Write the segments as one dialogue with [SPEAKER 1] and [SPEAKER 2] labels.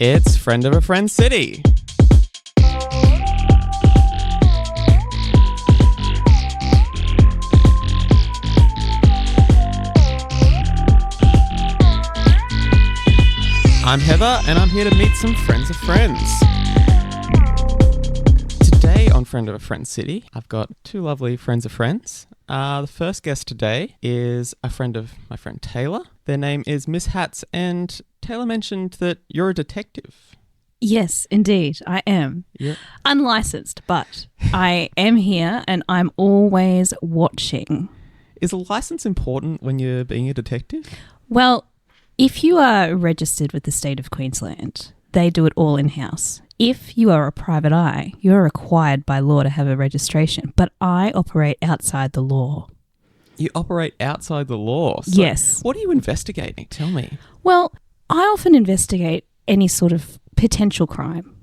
[SPEAKER 1] It's Friend of a Friend City. I'm Heather, and I'm here to meet some friends of friends. Today on Friend of a Friend City, I've got two lovely friends of friends. The first guest today is a friend of my friend Taylor. Their name is Miss Hats, and Taylor mentioned that you're a detective.
[SPEAKER 2] Yes, indeed, I am.
[SPEAKER 1] Yeah.
[SPEAKER 2] Unlicensed, but I am here and I'm always watching.
[SPEAKER 1] Is a license important when you're being a detective?
[SPEAKER 2] Well, if you are registered with the state of Queensland, they do it all in-house. If you are a private eye, you're required by law to have a registration, but I operate outside the law.
[SPEAKER 1] You operate outside the law? So
[SPEAKER 2] yes.
[SPEAKER 1] What are you investigating? Tell me.
[SPEAKER 2] Well, I often investigate any sort of potential crime.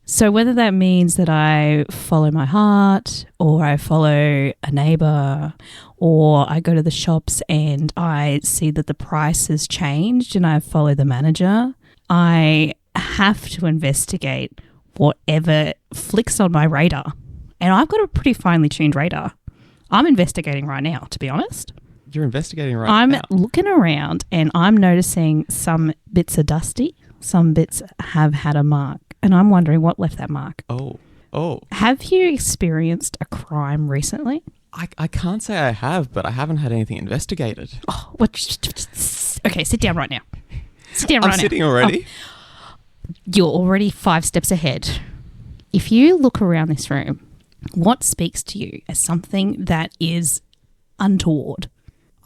[SPEAKER 2] So whether that means that I follow my heart or I follow a neighbour or I go to the shops and I see that the price has changed and I follow the manager, I have to investigate whatever flicks on my radar. And I've got a pretty finely tuned radar. I'm investigating right now, to be honest.
[SPEAKER 1] You're investigating now?
[SPEAKER 2] I'm looking around and I'm noticing some bits are dusty, some bits have had a mark. And I'm wondering what left that mark.
[SPEAKER 1] Oh.
[SPEAKER 2] Have you experienced a crime recently?
[SPEAKER 1] I can't say I have, but I haven't had anything investigated.
[SPEAKER 2] Oh, what? Okay, sit down right now. Sit down right now.
[SPEAKER 1] I'm sitting already.
[SPEAKER 2] Oh, you're already 5 steps ahead. If you look around this room, what speaks to you as something that is untoward?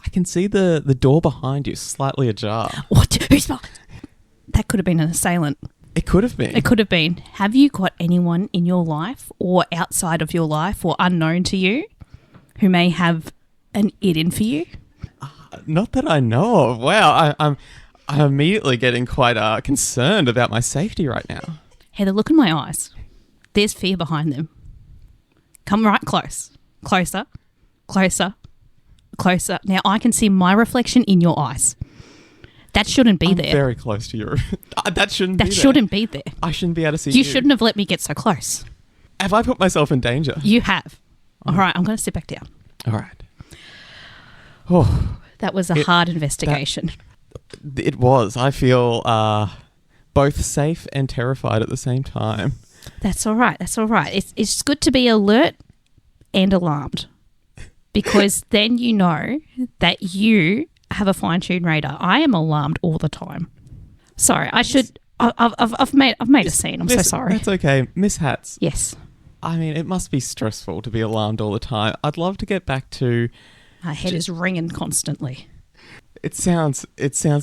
[SPEAKER 1] I can see the door behind you slightly ajar.
[SPEAKER 2] What? Who's behind? That could have been an assailant.
[SPEAKER 1] It could have been.
[SPEAKER 2] It could have been. Have you got anyone in your life or outside of your life or unknown to you who may have an it in for you?
[SPEAKER 1] Not that I know of. Wow, I'm immediately getting quite concerned about my safety right now.
[SPEAKER 2] Heather, look in my eyes. There's fear behind them. Come right close. Closer. Closer. Closer. Now I can see my reflection in your eyes. That shouldn't be there.
[SPEAKER 1] Very close to you. That shouldn't be there.
[SPEAKER 2] That shouldn't be there.
[SPEAKER 1] I shouldn't be able to see you.
[SPEAKER 2] You shouldn't have let me get so close.
[SPEAKER 1] Have I put myself in danger?
[SPEAKER 2] You have. All right, I'm going to sit back down.
[SPEAKER 1] All right. Oh,
[SPEAKER 2] that was a hard investigation.
[SPEAKER 1] It was. I feel both safe and terrified at the same time.
[SPEAKER 2] That's all right. That's all right. It's good to be alert and alarmed because then you know that you have a fine-tuned radar. I am alarmed all the time. Sorry, I should. I've made a scene. I'm so sorry.
[SPEAKER 1] That's okay, Miss Hats.
[SPEAKER 2] Yes.
[SPEAKER 1] I mean, it must be stressful to be alarmed all the time. I'd love to get back to.
[SPEAKER 2] My head is ringing constantly.
[SPEAKER 1] It sounds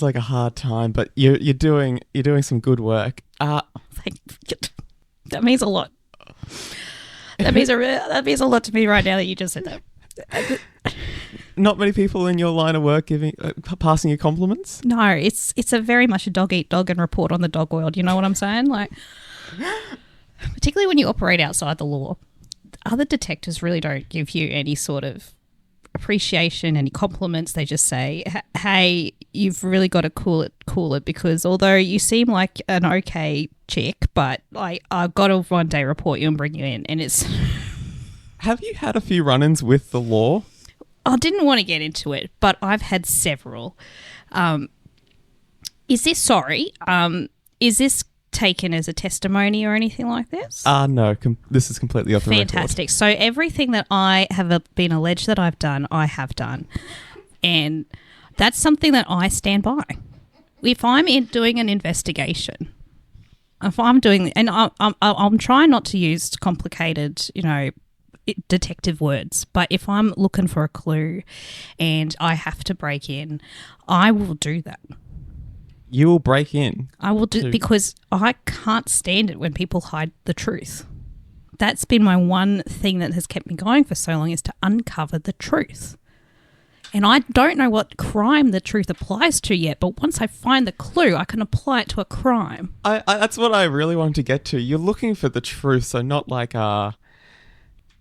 [SPEAKER 1] like a hard time, but you're doing some good work.
[SPEAKER 2] Thank you. That means a lot. That means a lot to me right now that you just said that.
[SPEAKER 1] Not many people in your line of work passing you compliments?
[SPEAKER 2] No, it's a very much a dog eat dog and report on the dog world. You know what I'm saying? Like, particularly when you operate outside the law, other detectives really don't give you any sort of appreciation, any compliments. They just say, hey, you've really got to cool it because although you seem like an okay chick, but I've got to one day report you and bring you in. And it's...
[SPEAKER 1] Have you had a few run-ins with the law?
[SPEAKER 2] I didn't want to get into it, but I've had several. Is this taken as a testimony or anything like this?
[SPEAKER 1] No. This is completely off the record.
[SPEAKER 2] Fantastic. So everything that I have been alleged that I've done, I have done. And that's something that I stand by. If I'm doing an investigation, if I'm doing... And I'm trying not to use complicated, detective words, but if I'm looking for a clue and I have to break in, I will do that.
[SPEAKER 1] You will break in?
[SPEAKER 2] I will do because I can't stand it when people hide the truth. That's been my one thing that has kept me going for so long, is to uncover the truth. And I don't know what crime the truth applies to yet, but once I find the clue, I can apply it to a crime.
[SPEAKER 1] That's what I really wanted to get to. You're looking for the truth, so not like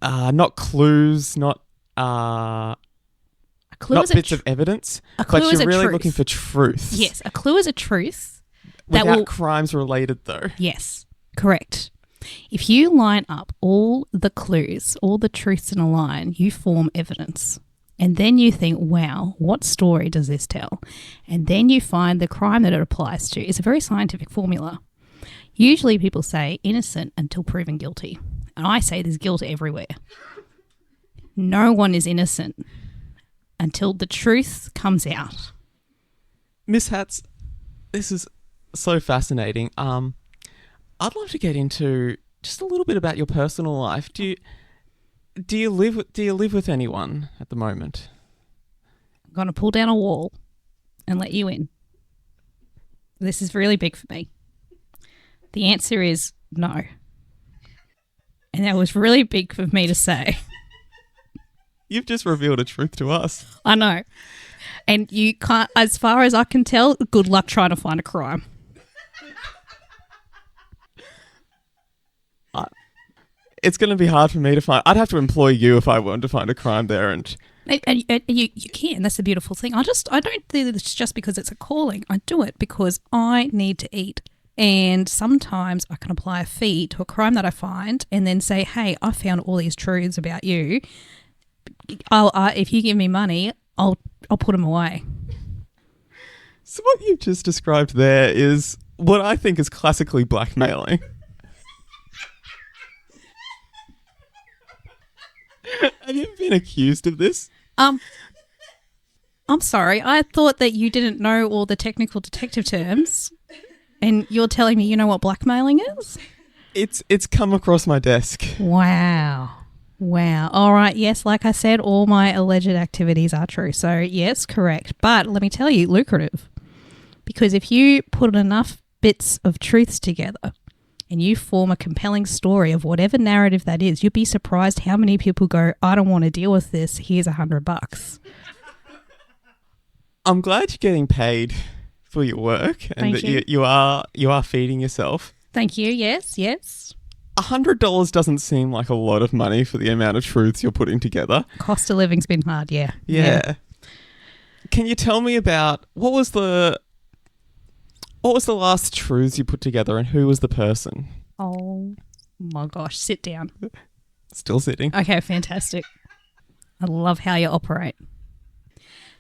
[SPEAKER 1] not clues, not
[SPEAKER 2] clue
[SPEAKER 1] not
[SPEAKER 2] is a
[SPEAKER 1] bits of evidence,
[SPEAKER 2] a clue
[SPEAKER 1] but
[SPEAKER 2] is
[SPEAKER 1] you're
[SPEAKER 2] a
[SPEAKER 1] really
[SPEAKER 2] truth.
[SPEAKER 1] looking for truth.
[SPEAKER 2] Yes, a clue is a truth,
[SPEAKER 1] Without crimes related, though.
[SPEAKER 2] Yes, correct. If you line up all the clues, all the truths in a line, you form evidence. And then you think, wow, what story does this tell? And then you find the crime that it applies to. It's a very scientific formula. Usually people say innocent until proven guilty. And I say there's guilt everywhere. No one is innocent until the truth comes out.
[SPEAKER 1] Miss Hatz, this is so fascinating. I'd love to get into just a little bit about your personal life. Do you live with anyone at the moment?
[SPEAKER 2] I'm going to pull down a wall and let you in. This is really big for me. The answer is no. And that was really big for me to say.
[SPEAKER 1] You've just revealed a truth to us.
[SPEAKER 2] I know. And you can't, as far as I can tell, good luck trying to find a crime.
[SPEAKER 1] It's going to be hard for me to find. I'd have to employ you if I wanted to find a crime there. And
[SPEAKER 2] you can. That's the beautiful thing. I don't do this just because it's a calling. I do it because I need to eat. And sometimes I can apply a fee to a crime that I find and then say, hey, I found all these truths about you. If you give me money, I'll put them away.
[SPEAKER 1] So what you've just described there is what I think is classically blackmailing. Have you been accused of this?
[SPEAKER 2] I'm sorry. I thought that you didn't know all the technical detective terms, and you're telling me you know what blackmailing is?
[SPEAKER 1] It's come across my desk.
[SPEAKER 2] Wow. All right. Yes, like I said, all my alleged activities are true. So yes, correct. But let me tell you, lucrative, because if you put enough bits of truths together and you form a compelling story of whatever narrative that is, you'd be surprised how many people go, I don't want to deal with this. Here's $100.
[SPEAKER 1] I'm glad you're getting paid for your work and
[SPEAKER 2] Thank
[SPEAKER 1] that you are feeding yourself.
[SPEAKER 2] Thank you. Yes.
[SPEAKER 1] $100 doesn't seem like a lot of money for the amount of truths you're putting together.
[SPEAKER 2] Cost of living's been hard. Yeah.
[SPEAKER 1] Can you tell me about what was the last truths you put together and who was the person?
[SPEAKER 2] Oh my gosh. Sit down.
[SPEAKER 1] Still sitting.
[SPEAKER 2] Okay, fantastic. I love how you operate.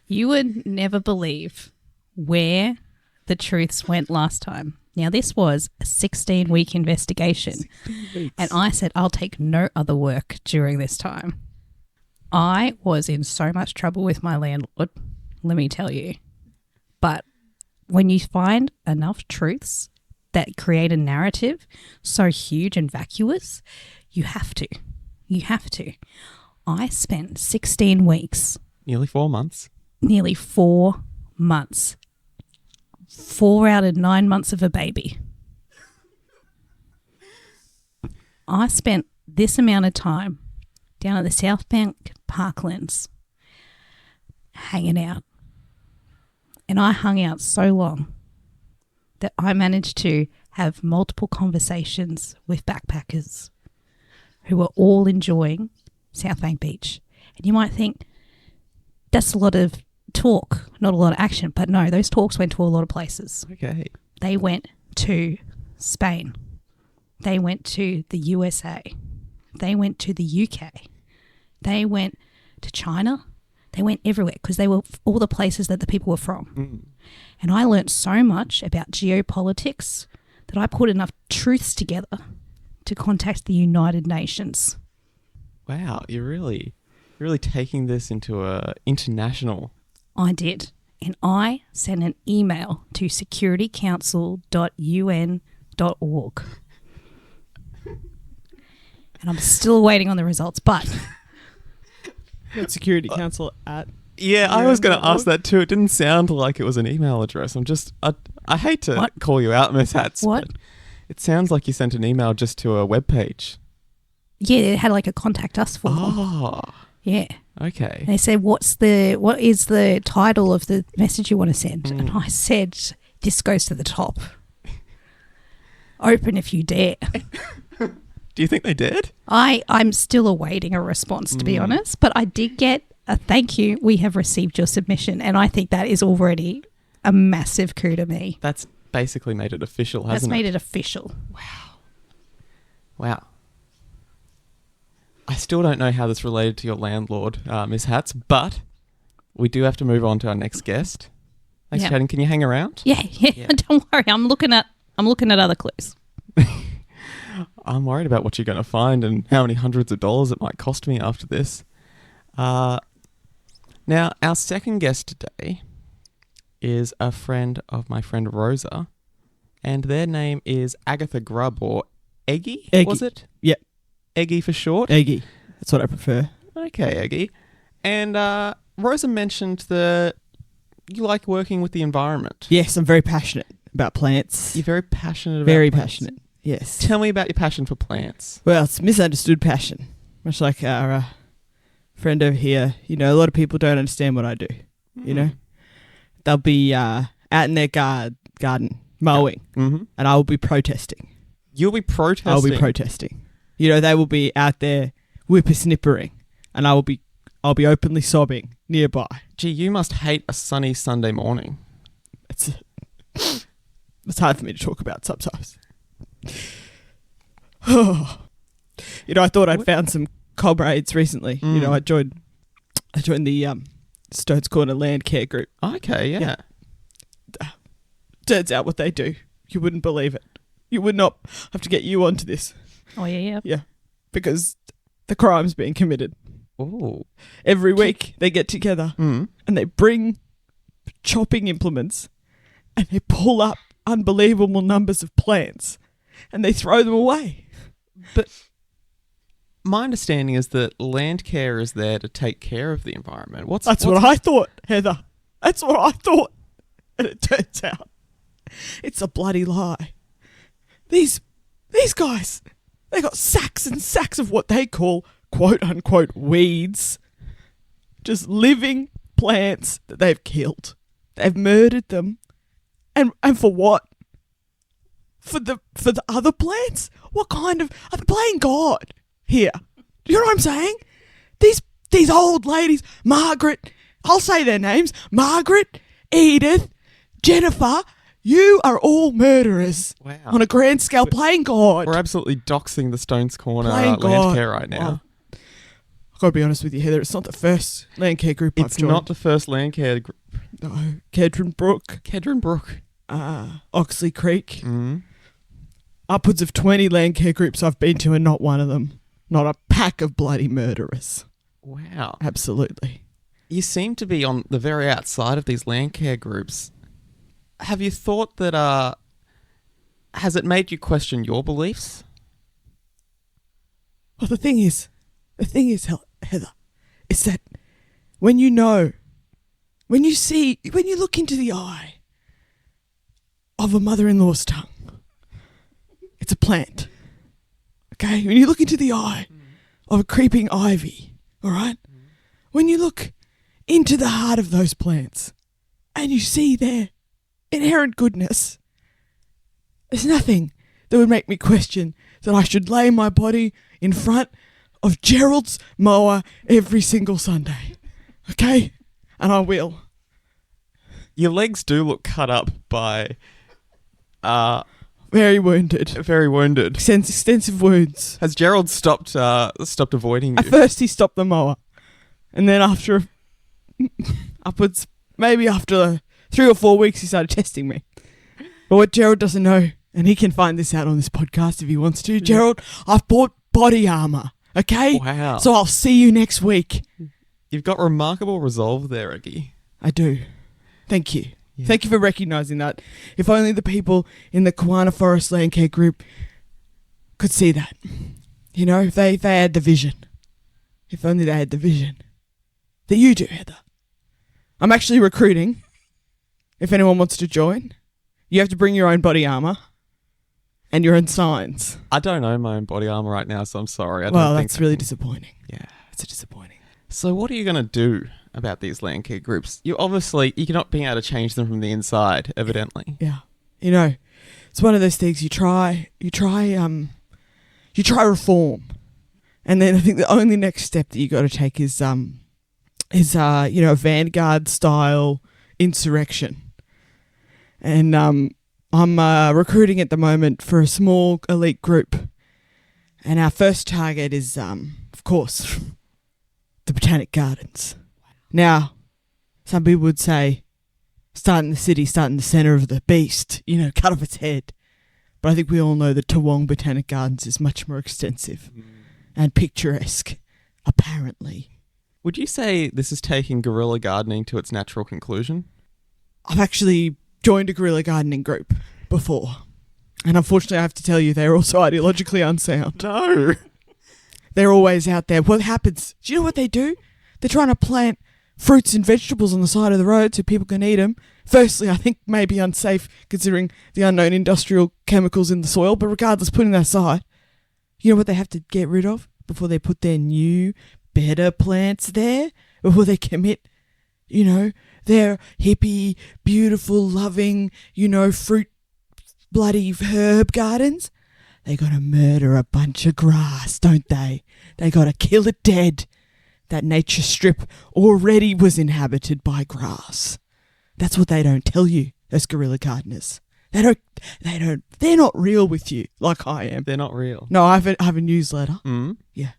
[SPEAKER 2] You would never believe where the truths went last time. Now, this was a 16-week investigation.
[SPEAKER 1] 16 weeks.
[SPEAKER 2] And I said, I'll take no other work during this time. I was in so much trouble with my landlord, let me tell you. But when you find enough truths that create a narrative so huge and vacuous, you have to. I spent 16 weeks.
[SPEAKER 1] Nearly 4 months.
[SPEAKER 2] 4 out of 9 months of a baby. I spent this amount of time down at the South Bank Parklands hanging out. And I hung out so long that I managed to have multiple conversations with backpackers who were all enjoying South Bank Beach. And you might think that's a lot of talk, not a lot of action. But no, those talks went to a lot of places.
[SPEAKER 1] Okay.
[SPEAKER 2] They went to Spain. They went to the USA. They went to the UK. They went to China. They went everywhere because they were all the places that the people were from.
[SPEAKER 1] Mm.
[SPEAKER 2] And I learnt so much about geopolitics that I put enough truths together to contact the United Nations.
[SPEAKER 1] Wow, you're really taking this into a international.
[SPEAKER 2] I did. And I sent an email to securitycouncil.un.org. And I'm still waiting on the results, but...
[SPEAKER 3] Security Council at...
[SPEAKER 1] Yeah, I was going to ask that too. It didn't sound like it was an email address. I hate to call you out, Miss Hatz.
[SPEAKER 2] What?
[SPEAKER 1] But it sounds like you sent an email just to a webpage.
[SPEAKER 2] Yeah, it had like a contact us form.
[SPEAKER 1] Oh.
[SPEAKER 2] Yeah.
[SPEAKER 1] Okay.
[SPEAKER 2] And they said, what is the title of the message you want to send? And I said, this goes to the top. Open if you dare.
[SPEAKER 1] Do you think they did?
[SPEAKER 2] I'm still awaiting a response, to be honest. But I did get a thank you. We have received your submission. And I think that is already a massive coup to me.
[SPEAKER 1] That's basically made it official,
[SPEAKER 2] That's
[SPEAKER 1] hasn't
[SPEAKER 2] made
[SPEAKER 1] it?
[SPEAKER 2] it official.
[SPEAKER 1] Wow. I still don't know how this related to your landlord, Miss Hats, but we do have to move on to our next guest. Thanks,
[SPEAKER 2] Yeah.
[SPEAKER 1] Jaden. Can you hang around?
[SPEAKER 2] Yeah. Don't worry. I'm looking at other clues.
[SPEAKER 1] I'm worried about what you're going to find and how many hundreds of dollars it might cost me after this. Now, our second guest today is a friend of my friend Rosa, and their name is Agatha Grubb, or Eggy, was it?
[SPEAKER 3] Yep.
[SPEAKER 1] Eggy for short?
[SPEAKER 3] Eggy. That's what I prefer.
[SPEAKER 1] Okay, Eggy. And Rosa mentioned that you like working with the environment.
[SPEAKER 3] Yes, I'm very passionate about plants.
[SPEAKER 1] You're very passionate about
[SPEAKER 3] Very
[SPEAKER 1] plants.
[SPEAKER 3] passionate. Yes.
[SPEAKER 1] Tell me about your passion for plants.
[SPEAKER 3] Well, it's misunderstood passion. Much like our friend over here. You know, a lot of people don't understand what I do. You know? They'll be out in their garden mowing, and I will be protesting.
[SPEAKER 1] You'll be protesting?
[SPEAKER 3] I'll be protesting. You know, they will be out there whippersnippering, and I'll be openly sobbing nearby.
[SPEAKER 1] Gee, you must hate a sunny Sunday morning.
[SPEAKER 3] It's hard for me to talk about sometimes. You know, I thought I'd found some comrades recently. You know, I joined the Stones Corner Land Care Group.
[SPEAKER 1] Okay, yeah.
[SPEAKER 3] Turns out what they do, you wouldn't believe it. You would not have to get you onto this.
[SPEAKER 2] Oh, yeah.
[SPEAKER 3] Yeah, because the crime's being committed.
[SPEAKER 1] Oh.
[SPEAKER 3] Every week they get together and they bring chopping implements and they pull up unbelievable numbers of plants and they throw them away.
[SPEAKER 1] But my understanding is that land care is there to take care of the environment.
[SPEAKER 3] That's what I thought, Heather. That's what I thought. And it turns out it's a bloody lie. These guys, they got sacks and sacks of what they call quote unquote weeds. Just living plants that they've killed. They've murdered them. And for what? For the other plants? What kind of... Are they playing God here? Do you know what I'm saying? These old ladies, Margaret, I'll say their names, Margaret, Edith, Jennifer, you are all murderers.
[SPEAKER 1] Wow.
[SPEAKER 3] On a grand scale, playing God.
[SPEAKER 1] We're absolutely doxing the Stones Corner
[SPEAKER 3] Playing
[SPEAKER 1] land
[SPEAKER 3] God.
[SPEAKER 1] care right now.
[SPEAKER 3] Oh. I've got to be honest with you, Heather, it's not the first land care group I've
[SPEAKER 1] It's
[SPEAKER 3] joined.
[SPEAKER 1] not the first land care group.
[SPEAKER 3] No, Kedron Brook,
[SPEAKER 1] Kedron Brook.
[SPEAKER 3] Oxley Creek. Upwards of 20 land care groups I've been to and not one of them. Not a pack of bloody murderers.
[SPEAKER 1] Wow.
[SPEAKER 3] Absolutely.
[SPEAKER 1] You seem to be on the very outside of these land care groups. Have you thought that, has it made you question your beliefs?
[SPEAKER 3] Well, the thing is, Heather, is that when you look into the eye of a mother-in-law's tongue, it's a plant. Okay? When you look into the eye of a creeping ivy, all right? When you look into the heart of those plants and you see their inherent goodness, there's nothing that would make me question that I should lay my body in front of Gerald's mower every single Sunday. Okay? And I will.
[SPEAKER 1] Your legs do look cut up by...
[SPEAKER 3] Very wounded.
[SPEAKER 1] Very wounded.
[SPEAKER 3] Extensive wounds.
[SPEAKER 1] Has Gerald stopped avoiding you?
[SPEAKER 3] At first he stopped the mower. And then after maybe after 3 or 4 weeks he started testing me. But what Gerald doesn't know, and he can find this out on this podcast if he wants to, Gerald, I've bought body armour. Okay?
[SPEAKER 1] Wow.
[SPEAKER 3] So I'll see you next week.
[SPEAKER 1] You've got remarkable resolve there, Eggy.
[SPEAKER 3] I do. Thank you.
[SPEAKER 1] Yeah.
[SPEAKER 3] Thank you for recognising that. If only the people in the Kiwana Forest Land Care Group could see that. You know, if they had the vision. If only they had the vision. That you do, Heather. I'm actually recruiting. If anyone wants to join, you have to bring your own body armour and your own signs.
[SPEAKER 1] I don't own my own body armour right now, so I'm sorry.
[SPEAKER 3] Well, that's really disappointing.
[SPEAKER 1] Yeah.
[SPEAKER 3] It's disappointing.
[SPEAKER 1] So what are you going to do about these land care groups? You're not being able to change them from the inside, evidently.
[SPEAKER 3] Yeah. You know, it's one of those things you try reform. And then I think the only next step that you got to take is a Vanguard style insurrection. And I'm recruiting at the moment for a small elite group. And our first target is, of course, the Botanic Gardens. Now, some people would say, start in the city, start in the centre of the beast, cut off its head. But I think we all know that Toowong Botanic Gardens is much more extensive and picturesque, apparently.
[SPEAKER 1] Would you say this is taking guerrilla gardening to its natural conclusion?
[SPEAKER 3] I've actually joined a guerrilla gardening group before. And unfortunately, I have to tell you, they're also ideologically unsound.
[SPEAKER 1] No.
[SPEAKER 3] They're always out there. What happens? Do you know what they do? They're trying to plant fruits and vegetables on the side of the road so people can eat them. Firstly, I think maybe unsafe considering the unknown industrial chemicals in the soil. But regardless, putting that aside, you know what they have to get rid of before they put their new, better plants there? Before they commit, their hippie, beautiful, loving, fruit bloody herb gardens? They gotta murder a bunch of grass, don't they? They gotta kill it dead. That nature strip already was inhabited by grass. That's what they don't tell you, those guerrilla gardeners. They're not real with you like I am.
[SPEAKER 1] They're not real.
[SPEAKER 3] No, I have a newsletter.
[SPEAKER 1] Yeah.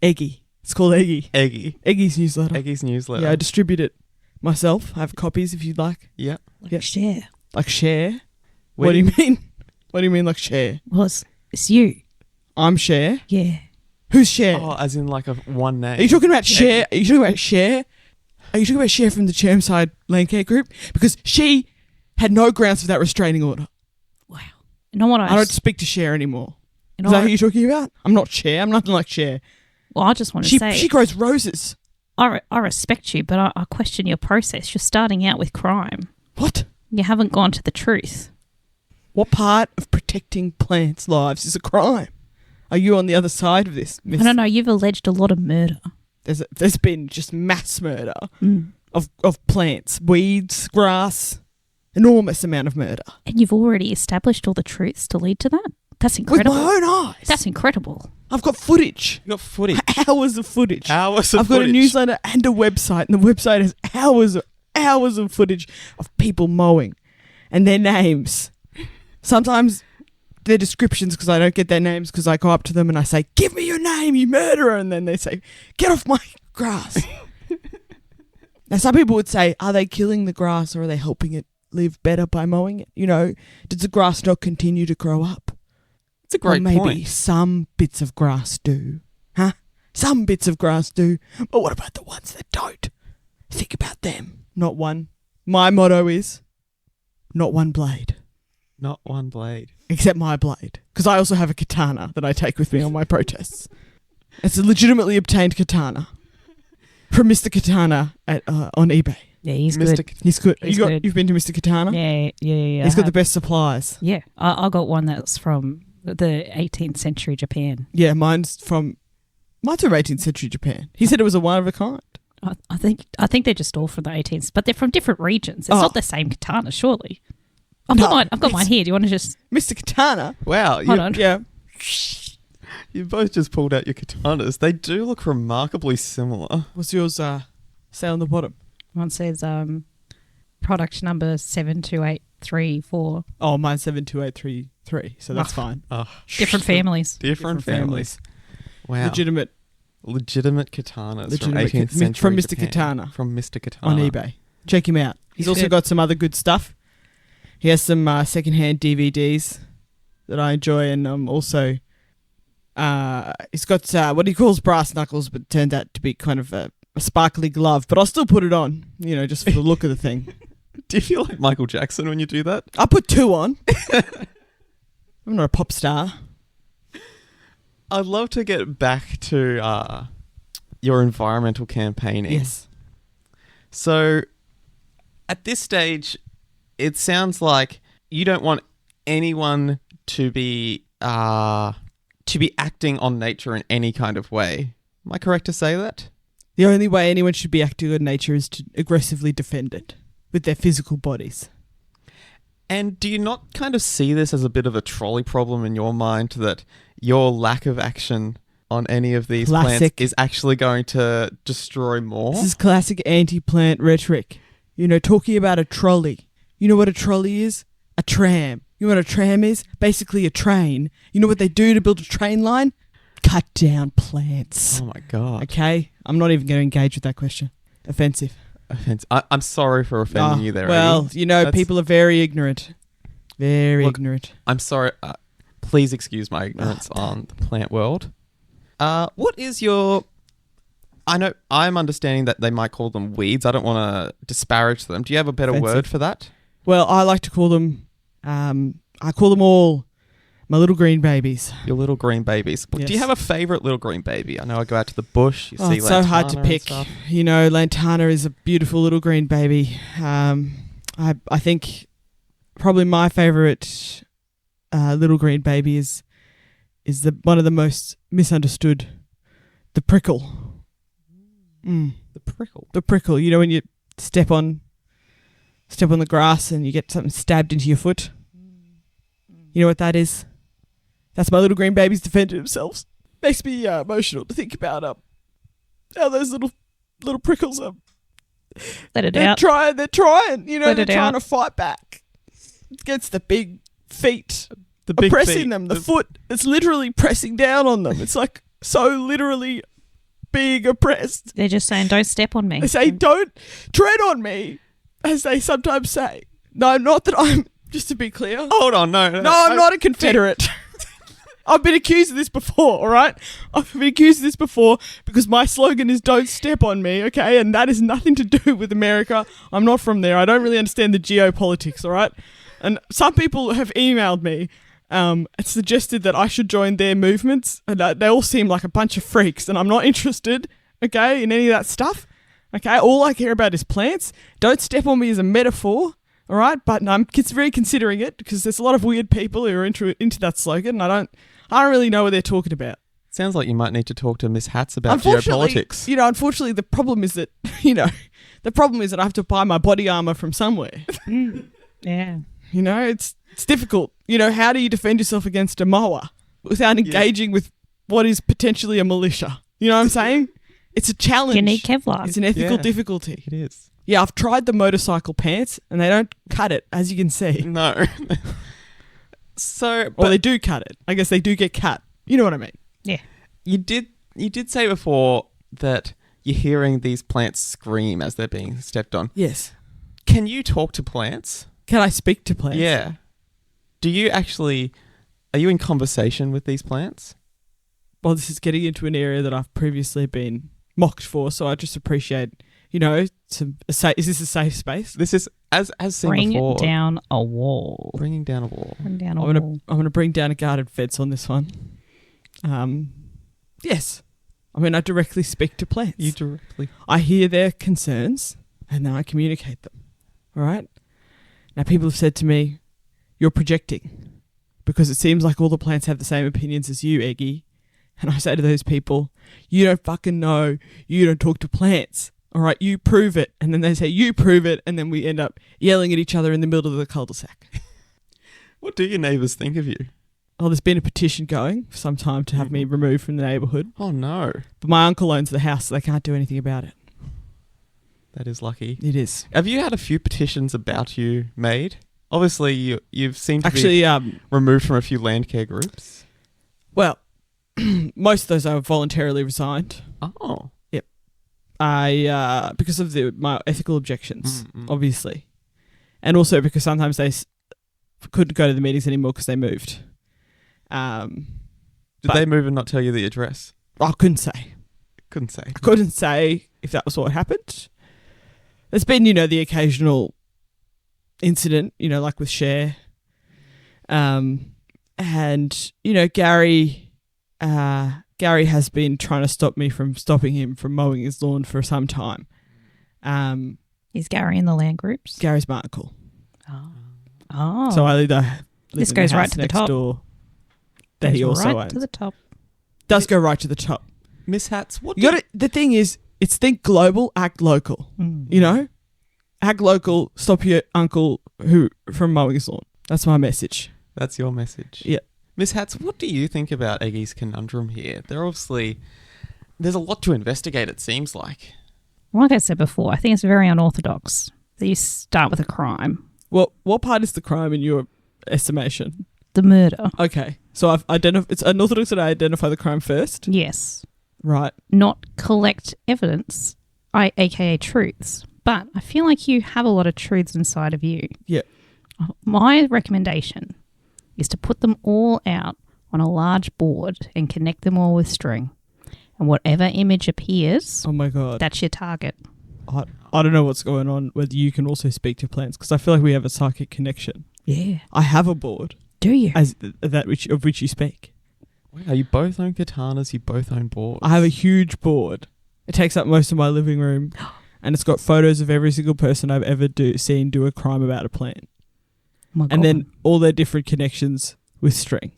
[SPEAKER 3] Eggy. It's called Eggy.
[SPEAKER 1] Eggy's
[SPEAKER 3] Eggy's
[SPEAKER 1] newsletter.
[SPEAKER 3] Yeah, I distribute it myself. I have copies if you'd like.
[SPEAKER 1] Yeah.
[SPEAKER 2] Share.
[SPEAKER 3] Like share? What do you mean? What do you mean like share?
[SPEAKER 2] Well, it's you.
[SPEAKER 3] I'm Cher.
[SPEAKER 2] Yeah.
[SPEAKER 3] Who's Cher?
[SPEAKER 1] Oh, as in like a one name.
[SPEAKER 3] Are you talking about Cher? Are you talking about Cher? Are you talking about Cher from the Chermside Landcare Group? Because she had no grounds for that restraining order.
[SPEAKER 2] Wow. You know what
[SPEAKER 3] I don't speak to Cher anymore.
[SPEAKER 2] You know
[SPEAKER 3] Is that
[SPEAKER 2] what?
[SPEAKER 3] who you're talking about? I'm not Cher. I'm nothing like Cher.
[SPEAKER 2] Well, I just want to say
[SPEAKER 3] She grows roses.
[SPEAKER 2] I respect you, but I question your process. You're starting out with crime.
[SPEAKER 3] What?
[SPEAKER 2] You haven't gone to the truth.
[SPEAKER 3] What part of protecting plants' lives is a crime? Are you on the other side of this, Miss?
[SPEAKER 2] I don't know. You've alleged a lot of murder.
[SPEAKER 3] There's been just mass murder of plants, weeds, grass, enormous amount of murder.
[SPEAKER 2] And you've already established all the truths to lead to that? That's incredible.
[SPEAKER 3] With my own eyes.
[SPEAKER 2] That's incredible.
[SPEAKER 3] I've got footage.
[SPEAKER 1] You got footage.
[SPEAKER 3] Hours of footage.
[SPEAKER 1] Hours of
[SPEAKER 3] I've
[SPEAKER 1] footage.
[SPEAKER 3] got a newsletter and a website, and the website has hours of footage of people mowing and their names. Sometimes their descriptions, because I don't get their names, because I go up to them and I say, "Give me your name, you murderer," and then they say, "Get off my grass." Now, some people would say, are they killing the grass or are they helping it live better by mowing it? Does the grass not continue to grow up?
[SPEAKER 1] It's a great
[SPEAKER 3] or maybe
[SPEAKER 1] point.
[SPEAKER 3] some bits of grass do. Huh? Some bits of grass do. But what about the ones that don't? Think about them. Not one. My motto is, not one blade.
[SPEAKER 1] Not one blade.
[SPEAKER 3] Except my blade. Because I also have a katana that I take with me on my protests. It's a legitimately obtained katana. From Mr. Katana on eBay.
[SPEAKER 2] Yeah, he's
[SPEAKER 1] Mr.
[SPEAKER 2] good.
[SPEAKER 3] He's good.
[SPEAKER 2] He's good.
[SPEAKER 3] You've been to Mr. Katana?
[SPEAKER 2] Yeah.
[SPEAKER 3] He's got the best supplies.
[SPEAKER 2] Yeah, I got one that's from the 18th century Japan.
[SPEAKER 3] Yeah, mine's from 18th century Japan. He said it was a one of a kind.
[SPEAKER 2] I think they're just all from the 18th, but they're from different regions. It's not the same katana, surely. I've got mine here. Do you want to just...
[SPEAKER 3] Mr. Katana?
[SPEAKER 1] Wow.
[SPEAKER 2] Hold on.
[SPEAKER 3] Yeah.
[SPEAKER 1] You both just pulled out your katanas. They do look remarkably similar.
[SPEAKER 3] What's yours say on the bottom?
[SPEAKER 2] One says product number 72834.
[SPEAKER 3] Oh, mine's 72833, so that's fine.
[SPEAKER 2] Different families.
[SPEAKER 1] Different families. Wow. Legitimate katanas
[SPEAKER 3] Legitimate
[SPEAKER 1] from 18th century
[SPEAKER 3] from Mr.
[SPEAKER 1] Japan.
[SPEAKER 3] Katana.
[SPEAKER 1] From Mr. Katana.
[SPEAKER 3] On eBay. Check him out. He's also got some other good stuff. He has some secondhand DVDs that I enjoy, and also he's got what he calls brass knuckles, but it turned out to be kind of a sparkly glove. But I'll still put it on, just for the look of the thing.
[SPEAKER 1] Do you feel like Michael Jackson when you do that?
[SPEAKER 3] I put two on. I'm not a pop star.
[SPEAKER 1] I'd love to get back to your environmental campaigning.
[SPEAKER 3] Yes.
[SPEAKER 1] So, at this stage, it sounds like you don't want anyone to be acting on nature in any kind of way. Am I correct to say that?
[SPEAKER 3] The only way anyone should be acting on nature is to aggressively defend it with their physical bodies.
[SPEAKER 1] And do you not kind of see this as a bit of a trolley problem in your mind, that your lack of action on any of these plants is actually going to destroy more?
[SPEAKER 3] This is classic anti-plant rhetoric. Talking about a trolley. You know what a trolley is? a tram. You know what a tram is? Basically a train. You know what they do to build a train line? Cut down plants.
[SPEAKER 1] Oh my God.
[SPEAKER 3] Okay? I'm not even going to engage with that question. Offensive.
[SPEAKER 1] I'm sorry for offending you there.
[SPEAKER 3] Well,
[SPEAKER 1] Eddie.
[SPEAKER 3] you know, people are very ignorant. Very ignorant.
[SPEAKER 1] I'm sorry. Please excuse my ignorance on the plant world. What is your... I know I'm understanding that they might call them weeds. I don't want to disparage them. Do you have a better
[SPEAKER 3] Offensive.
[SPEAKER 1] word for that?
[SPEAKER 3] Well, I like to call them... I call them all my little green babies.
[SPEAKER 1] Your little green babies.
[SPEAKER 3] Yes.
[SPEAKER 1] Do you have a favourite little green baby? I know I go out to the bush. You see
[SPEAKER 3] It's so hard to
[SPEAKER 1] lantana and
[SPEAKER 3] pick.
[SPEAKER 1] stuff.
[SPEAKER 3] You know, lantana is a beautiful little green baby. I think probably my favourite little green baby is one of the most misunderstood. The prickle.
[SPEAKER 1] The prickle.
[SPEAKER 3] The prickle. You know when you step on the grass and you get something stabbed into your foot? You know what that is? That's my little green babies defending themselves. Makes me emotional to think about how those little prickles are.
[SPEAKER 2] Let it
[SPEAKER 3] They're
[SPEAKER 2] out.
[SPEAKER 3] trying. You know,
[SPEAKER 2] Let
[SPEAKER 3] they're
[SPEAKER 2] it
[SPEAKER 3] trying
[SPEAKER 2] out.
[SPEAKER 3] to fight back against the big feet.
[SPEAKER 1] The big
[SPEAKER 3] Oppressing
[SPEAKER 1] feet.
[SPEAKER 3] them. The foot, it's literally pressing down on them. It's like so literally being oppressed.
[SPEAKER 2] They're just saying, don't step on me.
[SPEAKER 3] They say, don't tread on me, as they sometimes say. No, not that I'm, just to be clear.
[SPEAKER 1] Hold on, no.
[SPEAKER 3] No, I'm not a Confederate. I've been accused of this before, all right? I've been accused of this before because my slogan is don't step on me, okay? And that has nothing to do with America. I'm not from there. I don't really understand the geopolitics, all right? And some people have emailed me and suggested that I should join their movements. And they all seem like a bunch of freaks, and I'm not interested, okay, in any of that stuff. Okay, all I care about is plants. Don't step on me as a metaphor, all right? But I'm very considering it because there's a lot of weird people who are into that slogan, and I don't really know what they're talking about.
[SPEAKER 1] Sounds like you might need to talk to Miss Hats about geopolitics.
[SPEAKER 3] Unfortunately, the problem is that, I have to buy my body armor from somewhere.
[SPEAKER 2] Yeah.
[SPEAKER 3] You know, it's difficult. You know, how do you defend yourself against a mower without engaging with what is potentially a militia? You know what I'm saying? It's a challenge.
[SPEAKER 2] You need Kevlar.
[SPEAKER 3] It's an ethical
[SPEAKER 1] Yeah.
[SPEAKER 3] difficulty.
[SPEAKER 1] It is.
[SPEAKER 3] Yeah, I've tried the motorcycle pants and they don't cut it, as you can see.
[SPEAKER 1] No. So,
[SPEAKER 3] Or
[SPEAKER 1] but
[SPEAKER 3] they do cut it. I guess they do get cut. You know what I mean?
[SPEAKER 2] Yeah.
[SPEAKER 1] you did say before that you're hearing these plants scream as they're being stepped on.
[SPEAKER 3] Yes.
[SPEAKER 1] Can you talk to plants?
[SPEAKER 3] Can I speak to plants?
[SPEAKER 1] Yeah. Are you in conversation with these plants?
[SPEAKER 3] Well, this is getting into an area that I've previously been mocked for, so I just appreciate, is this a safe space?
[SPEAKER 1] This is, as seen
[SPEAKER 2] Bring
[SPEAKER 1] before.
[SPEAKER 2] down a wall.
[SPEAKER 1] Bringing down a wall.
[SPEAKER 2] Bring down a
[SPEAKER 3] I'm
[SPEAKER 2] wall.
[SPEAKER 3] gonna bring down a guarded fence on this one. Yes. I directly speak to plants.
[SPEAKER 1] You directly.
[SPEAKER 3] I hear their concerns and then I communicate them. All right? Now, people have said to me, you're projecting because it seems like all the plants have the same opinions as you, Eggy. And I say to those people, you don't fucking know. You don't talk to plants. All right? You prove it. And then they say, you prove it. And then we end up yelling at each other in the middle of the cul-de-sac.
[SPEAKER 1] What do your neighbours think of you?
[SPEAKER 3] Oh, there's been a petition going for some time to have me removed from the neighbourhood.
[SPEAKER 1] Oh, no.
[SPEAKER 3] But my uncle owns the house, so they can't do anything about it.
[SPEAKER 1] That is lucky.
[SPEAKER 3] It is.
[SPEAKER 1] Have you had a few petitions about you made? Obviously, you've seemed to
[SPEAKER 3] Actually,
[SPEAKER 1] be removed from a few land care groups.
[SPEAKER 3] well, most of those I voluntarily resigned.
[SPEAKER 1] Oh.
[SPEAKER 3] I because of my ethical objections, obviously. And also because sometimes they couldn't go to the meetings anymore because they moved.
[SPEAKER 1] Did they move and not tell you the address?
[SPEAKER 3] I couldn't say.
[SPEAKER 1] Couldn't say.
[SPEAKER 3] I couldn't say if that was what happened. There's been, the occasional incident, like with Cher. And, Gary has been trying to stop me from stopping him from mowing his lawn for some time.
[SPEAKER 2] Is Gary in the land groups?
[SPEAKER 3] Gary's my uncle.
[SPEAKER 2] Oh.
[SPEAKER 3] So I live
[SPEAKER 2] This
[SPEAKER 3] in
[SPEAKER 2] goes
[SPEAKER 3] the
[SPEAKER 2] right
[SPEAKER 3] house
[SPEAKER 2] to the
[SPEAKER 3] next
[SPEAKER 2] top.
[SPEAKER 3] door that he
[SPEAKER 2] Goes
[SPEAKER 3] also
[SPEAKER 2] right
[SPEAKER 3] owns.
[SPEAKER 2] to the top.
[SPEAKER 3] Does go right to the top.
[SPEAKER 1] Miss Hats, what
[SPEAKER 3] The thing is, it's think global, act local. Act local, stop your uncle from mowing his lawn. That's my message.
[SPEAKER 1] That's your message.
[SPEAKER 3] Yeah.
[SPEAKER 1] Miss Hats, what do you think about Eggy's conundrum here? There's a lot to investigate, it seems like.
[SPEAKER 2] Like I said before, I think it's very unorthodox that you start with a crime
[SPEAKER 3] What part is the crime in your estimation?
[SPEAKER 2] The murder.
[SPEAKER 3] Okay, so it's unorthodox that I identify the crime first.
[SPEAKER 2] Yes.
[SPEAKER 3] Right.
[SPEAKER 2] Not collect evidence, aka truths. But I feel like you have a lot of truths inside of you.
[SPEAKER 3] Yeah.
[SPEAKER 2] My recommendation is to put them all out on a large board and connect them all with string. And whatever image appears,
[SPEAKER 3] Oh my God.
[SPEAKER 2] that's your target.
[SPEAKER 3] I don't know what's going on, whether you can also speak to plants, because I feel like we have a psychic connection.
[SPEAKER 2] Yeah.
[SPEAKER 3] I have a board
[SPEAKER 2] Do you?
[SPEAKER 3] of which you speak.
[SPEAKER 1] Wow, you both own katanas, you both own boards.
[SPEAKER 3] I have a huge board. It takes up most of my living room, and it's got photos of every single person I've ever seen do a crime about a plant.
[SPEAKER 2] Oh my God.
[SPEAKER 3] And then all their different connections with string.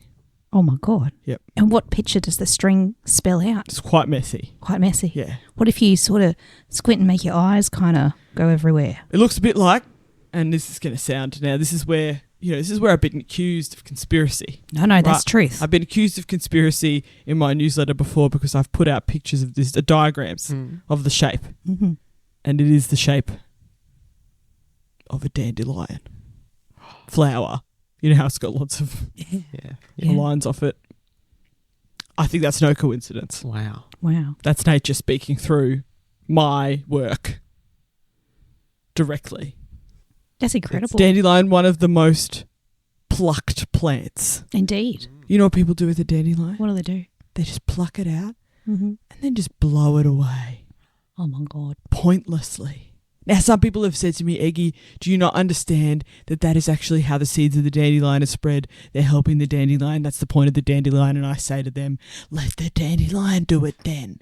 [SPEAKER 2] Oh my God.
[SPEAKER 3] Yep.
[SPEAKER 2] And what picture does the string spell out?
[SPEAKER 3] It's quite messy.
[SPEAKER 2] Quite messy.
[SPEAKER 3] Yeah.
[SPEAKER 2] What if you sort of squint and make your eyes kind of go everywhere?
[SPEAKER 3] It looks a bit like, and this is going to sound now, this is where I've been accused of conspiracy.
[SPEAKER 2] No, that's truth.
[SPEAKER 3] I've been accused of conspiracy in my newsletter before because I've put out pictures of this, diagrams of the shape.
[SPEAKER 2] Mm-hmm.
[SPEAKER 3] And it is the shape of a dandelion flower. You know how it's got lots of lines off it. I think that's no coincidence.
[SPEAKER 1] Wow.
[SPEAKER 2] Wow.
[SPEAKER 3] That's nature speaking through my work directly.
[SPEAKER 2] That's incredible.
[SPEAKER 3] Dandelion, one of the most plucked plants.
[SPEAKER 2] Indeed.
[SPEAKER 3] You know what people do with a dandelion?
[SPEAKER 2] What do they do?
[SPEAKER 3] They just pluck it out
[SPEAKER 2] Mm-hmm.
[SPEAKER 3] and then just blow it away
[SPEAKER 2] Oh my God.
[SPEAKER 3] pointlessly. Now, some people have said to me, Eggy, do you not understand that is actually how the seeds of the dandelion are spread? They're helping the dandelion. That's the point of the dandelion. And I say to them, let the dandelion do it then.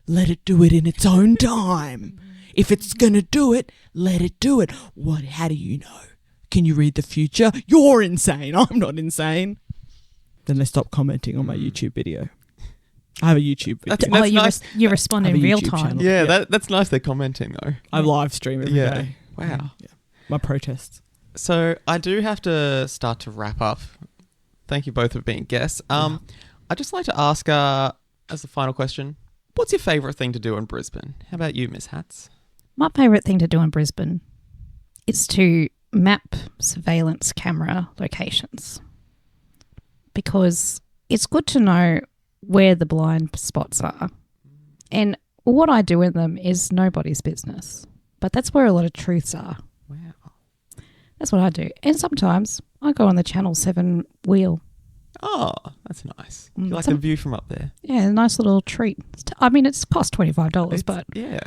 [SPEAKER 3] Let it do it in its own time. If it's going to do it, let it do it. How do you know? Can you read the future? You're insane. I'm not insane. Then they stop commenting on my YouTube video. I have a YouTube video.
[SPEAKER 1] That's nice.
[SPEAKER 2] You respond
[SPEAKER 3] I have
[SPEAKER 2] in
[SPEAKER 3] a
[SPEAKER 2] real
[SPEAKER 3] YouTube
[SPEAKER 2] time.
[SPEAKER 3] channel.
[SPEAKER 1] Yeah, that's nice they're commenting though.
[SPEAKER 3] I live stream every day.
[SPEAKER 1] Wow.
[SPEAKER 3] Yeah. My protests.
[SPEAKER 1] So I do have to start to wrap up. Thank you both for being guests. I'd just like to ask, as the final question, what's your favourite thing to do in Brisbane? How about you, Miss Hats?
[SPEAKER 2] My favourite thing to do in Brisbane is to map surveillance camera locations, because it's good to know where the blind spots are. And what I do in them is nobody's business. But that's where a lot of truths are.
[SPEAKER 1] Wow.
[SPEAKER 2] That's what I do. And sometimes I go on the Channel 7 wheel.
[SPEAKER 1] Oh, that's nice. You like
[SPEAKER 2] Some-
[SPEAKER 1] the view from up there?
[SPEAKER 2] Yeah, a nice little treat. I mean, it's cost $25, but
[SPEAKER 1] Yeah.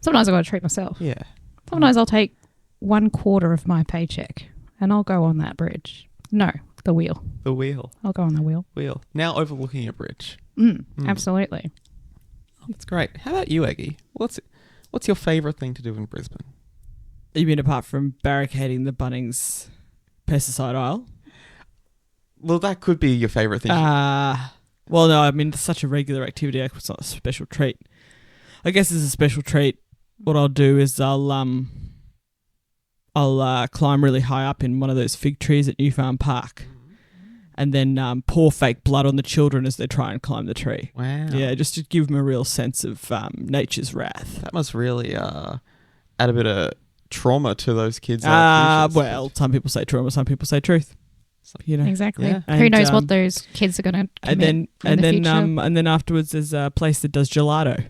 [SPEAKER 2] sometimes I've got to treat myself.
[SPEAKER 1] Yeah.
[SPEAKER 2] Sometimes I'll take 1/4 of my paycheck and I'll go on that bridge. No, the wheel.
[SPEAKER 1] The wheel.
[SPEAKER 2] I'll go on the wheel.
[SPEAKER 1] Now overlooking a bridge.
[SPEAKER 2] Absolutely.
[SPEAKER 1] That's great. How about you, Eggy? What's your favourite thing to do in Brisbane?
[SPEAKER 3] You mean apart from barricading the Bunnings pesticide aisle?
[SPEAKER 1] Well, that could be your favourite thing.
[SPEAKER 3] Well, no, I mean, it's such a regular activity. It's not a special treat. I guess it's a special treat. What I'll do is I'll climb really high up in one of those fig trees at New Farm Park, and then pour fake blood on the children as they try and climb the tree.
[SPEAKER 1] Wow.
[SPEAKER 3] Yeah, just to give them a real sense of nature's wrath.
[SPEAKER 1] That must really add a bit of trauma to those kids.
[SPEAKER 3] Well, some people say trauma, some people say truth. You know,
[SPEAKER 2] Exactly.
[SPEAKER 1] Yeah.
[SPEAKER 2] Who
[SPEAKER 3] And,
[SPEAKER 2] knows what those kids are going to commit in the future?
[SPEAKER 3] and then afterwards, there's a place that does gelato.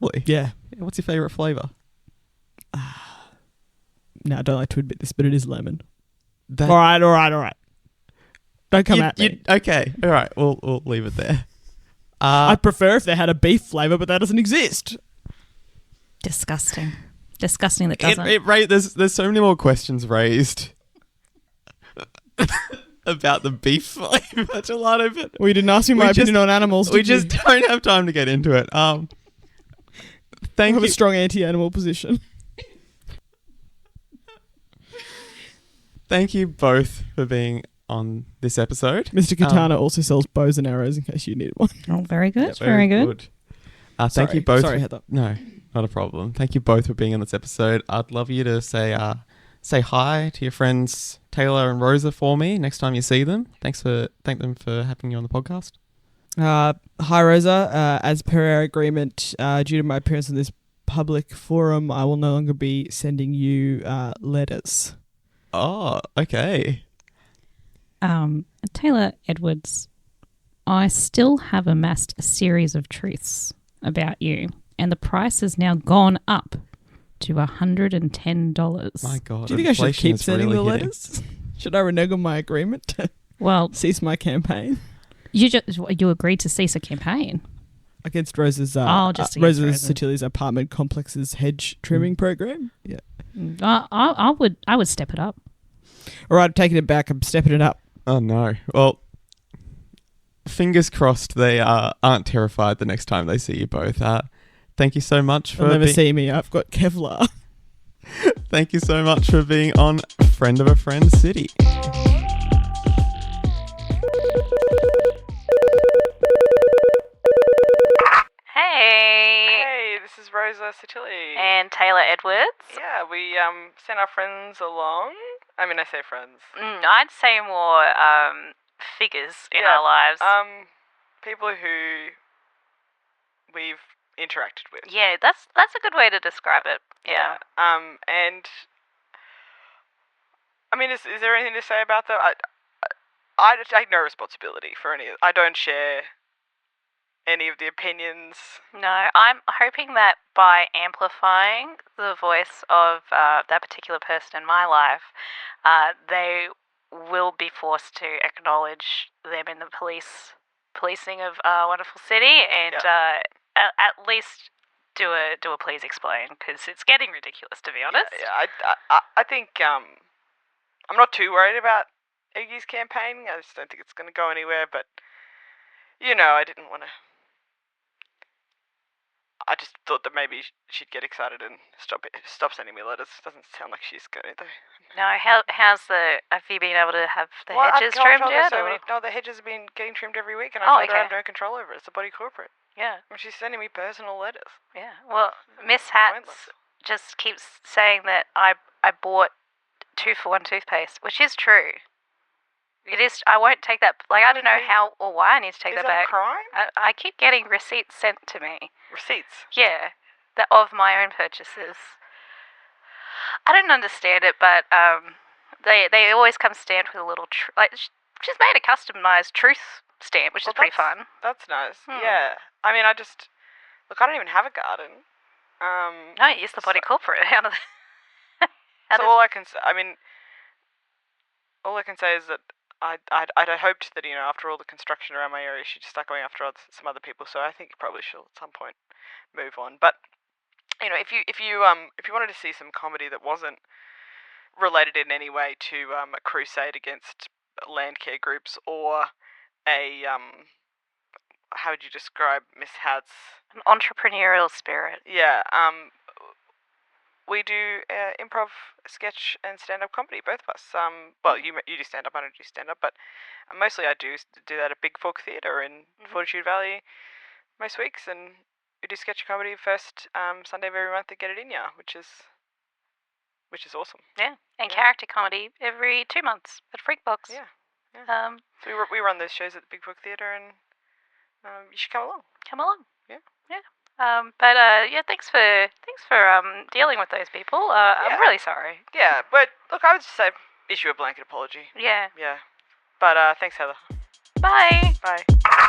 [SPEAKER 1] Lovely.
[SPEAKER 3] Yeah.
[SPEAKER 1] What's your favourite flavour?
[SPEAKER 3] No, I don't like to admit this, but it is lemon.
[SPEAKER 1] That-
[SPEAKER 3] All right. Don't come at me.
[SPEAKER 1] Okay. All right. We'll leave it there.
[SPEAKER 3] I'd prefer if they had a beef flavour, but that doesn't exist.
[SPEAKER 2] Disgusting. Disgusting that doesn't.
[SPEAKER 1] There's so many more questions raised about the beef flavour gelato, but
[SPEAKER 3] Well, you didn't ask me my opinion on animals.
[SPEAKER 1] we
[SPEAKER 3] did you?
[SPEAKER 1] just don't have time to get into it.
[SPEAKER 3] I
[SPEAKER 1] Thank
[SPEAKER 3] have
[SPEAKER 1] you.
[SPEAKER 3] a strong anti-animal position.
[SPEAKER 1] Thank you both for being on this episode.
[SPEAKER 3] Mr. Katana also sells bows and arrows in case you need one.
[SPEAKER 2] Oh, very good.
[SPEAKER 1] Yeah,
[SPEAKER 2] very good.
[SPEAKER 1] Thank you both.
[SPEAKER 3] Sorry, Heather.
[SPEAKER 1] No, not a problem. Thank you both for being on this episode. I'd love you to say hi to your friends Taylor and Rosa for me next time you see them. Thank them for having you on the podcast.
[SPEAKER 3] Hi, Rosa. As per our agreement, due to my appearance in this public forum, I will no longer be sending you letters.
[SPEAKER 1] Oh, okay.
[SPEAKER 2] Taylor Edwards, I still have amassed a series of truths about you, and the price has now gone up to $110.
[SPEAKER 1] My God.
[SPEAKER 3] Do you think I should
[SPEAKER 1] inflation
[SPEAKER 3] keep
[SPEAKER 1] is
[SPEAKER 3] sending
[SPEAKER 1] really
[SPEAKER 3] the
[SPEAKER 1] hitting.
[SPEAKER 3] letters? Should I renege on my agreement to
[SPEAKER 2] Well,
[SPEAKER 3] cease my campaign
[SPEAKER 2] you agreed to cease a campaign.
[SPEAKER 3] against Rosa's
[SPEAKER 2] Just against
[SPEAKER 3] Rosa
[SPEAKER 2] Rosa.
[SPEAKER 3] Sotile's apartment complex's hedge trimming program? Yeah.
[SPEAKER 2] I would step it up.
[SPEAKER 3] All right, I'm taking it back. I'm stepping it up.
[SPEAKER 1] Oh, no. Well, fingers crossed they aren't terrified the next time they see you both. Thank you so much for
[SPEAKER 3] They'll never see me. I've got Kevlar.
[SPEAKER 1] Thank you so much for being on Friend of a Friend City.
[SPEAKER 4] Hey,
[SPEAKER 5] Hey, this is Rosa Sottile.
[SPEAKER 4] and Taylor Edwards.
[SPEAKER 5] Yeah, we sent our friends along. I mean, I say friends.
[SPEAKER 4] I'd say more figures in
[SPEAKER 5] Yeah,
[SPEAKER 4] our lives.
[SPEAKER 5] People who we've interacted with.
[SPEAKER 4] Yeah, that's a good way to describe it. Yeah.
[SPEAKER 5] And I mean, is there anything to say about that? I take no responsibility for any. I don't share any of the opinions.
[SPEAKER 4] No, I'm hoping that by amplifying the voice of that particular person in my life, they will be forced to acknowledge them in the policing of our wonderful city, and at least do a please explain, because it's getting ridiculous, to be honest.
[SPEAKER 5] Yeah, I think I'm not too worried about Iggy's campaign. I just don't think it's going to go anywhere. But I didn't want to. I just thought that maybe she'd get excited and stop sending me letters. Doesn't sound like she's going to.
[SPEAKER 4] No, have you been able to have the
[SPEAKER 5] Well,
[SPEAKER 4] hedges
[SPEAKER 5] I've told
[SPEAKER 4] trimmed
[SPEAKER 5] her
[SPEAKER 4] yet?
[SPEAKER 5] No, the hedges have been getting trimmed every week, and I
[SPEAKER 4] Oh,
[SPEAKER 5] told her I
[SPEAKER 4] okay.
[SPEAKER 5] have no control over it. It's a bloody corporate.
[SPEAKER 4] Yeah,
[SPEAKER 5] I mean, she's sending me personal letters.
[SPEAKER 4] yeah. Well, Miss Hats
[SPEAKER 5] Pointless.
[SPEAKER 4] just keeps saying that I bought 2-for-1 toothpaste, which is true. It is. I won't take that. Like, I don't know how or why I need to take
[SPEAKER 5] Is
[SPEAKER 4] that
[SPEAKER 5] that
[SPEAKER 4] back.
[SPEAKER 5] a crime?
[SPEAKER 4] I keep getting receipts sent to me.
[SPEAKER 5] Receipts.
[SPEAKER 4] Yeah, that of my own purchases. I don't understand it, but they always come stamped with a little she's made a customized truth stamp, which is pretty fun.
[SPEAKER 5] That's nice.
[SPEAKER 4] Hmm.
[SPEAKER 5] Yeah. I mean, I don't even have a garden.
[SPEAKER 4] No, use the body corporate. How does
[SPEAKER 5] So all I can say, all I can say is that I'd hoped that after all the construction around my area, she'd start going after some other people. So I think probably she'll at some point move on. But if you wanted to see some comedy that wasn't related in any way to a crusade against land care groups or a how would you describe Miss Hat's?
[SPEAKER 4] an entrepreneurial spirit.
[SPEAKER 5] Yeah. We do improv, sketch, and stand-up comedy, both of us. Well, you do stand-up, I don't do stand-up, but mostly I do that at Big Fork Theatre in Fortitude Valley most weeks, and we do sketch comedy first Sunday of every month at Get It Inya, which is awesome.
[SPEAKER 4] Yeah, and
[SPEAKER 5] Yeah.
[SPEAKER 4] character comedy every 2 months at FreakBox.
[SPEAKER 5] Yeah.
[SPEAKER 4] So
[SPEAKER 5] So we run those shows at the Big Fork Theatre, and you should come along.
[SPEAKER 4] come along.
[SPEAKER 5] Yeah.
[SPEAKER 4] But thanks for dealing with those people.
[SPEAKER 5] Yeah.
[SPEAKER 4] I'm really sorry.
[SPEAKER 5] Yeah, but look, I would just say issue a blanket apology.
[SPEAKER 4] Yeah.
[SPEAKER 5] Yeah. But thanks, Heather.
[SPEAKER 4] Bye.
[SPEAKER 5] Bye.